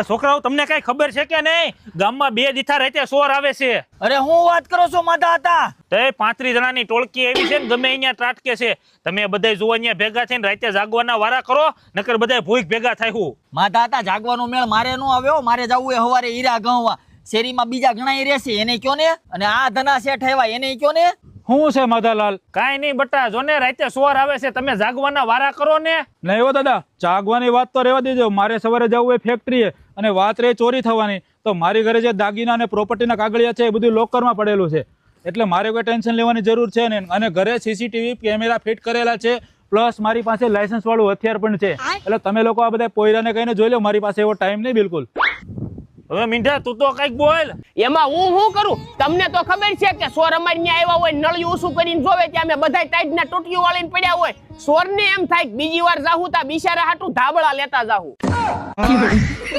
છોકરાઓ તમને કઈ ખબર છે કે નહીં? ગામમાં 2 દીથા રાતે સોર આવે છે. અરે હું વાત કરો છો માતા હતા? તે 35 જણાની ટોળકી આવી છે ને ગમે અહીંયા ત્રાટકે છે. તમે બધાય જુઓ અહીંયા ભેગા થઈને રાતે જાગવાના વારા કરો, નકર બધાય ભૂખ ભેગા થાય હું. માતા હતા જાગવાનો મેળ મારે નો આવ્યો, મારે જવું એ હવારે હીરા ગણવા. શેરીમાં બીજા ઘણા રહેશે એને કયો ને, અને આ ધના શેઠ આવ્યા એને કયો ને. શું છે માધાલાલ? કાંઈ નહીં બટા, જો ને રાતે સોર આવે છે, તમે જાગવાના વારા કરો ને. નહીં હો દાદા, જાગવાની વાત તો રહેવા દેજો. મારે સવારે જવું એ ફેક્ટરીએ, અને વાત રહી ચોરી થવાની, તો મારી ઘરે જે દાગીના અને પ્રોપર્ટીના કાગળિયા છે એ બધું લોકરમાં પડેલું છે. એટલે મારે કોઈ ટેન્શન લેવાની જરૂર છે નહીં. અને ઘરે સીસીટીવી કેમેરા ફિટ કરેલા છે, પ્લસ મારી પાસે લાયસન્સ વાળું હથિયાર પણ છે. એટલે તમે લોકો આ બધા પોયરાને કહીને જોઈ લો, મારી પાસે એવો ટાઈમ નહીં બિલકુલ. હવે મીંઢા તું તો કઈક બોલ. એમાં હું શું કરું? તમને તો ખબર છે કે સોર અમારી ન્યા આવ્યા હોય, નળિયું ઊંચું કરીને જોવે ત્યાં અમે બધા ટાઈટના ટોટીઓ વાળીને પડ્યા હોય. સોરને એમ થાય કે બીજી વાર જાહું તા બિચારા હાટું ધાબળા લેતા જાહું.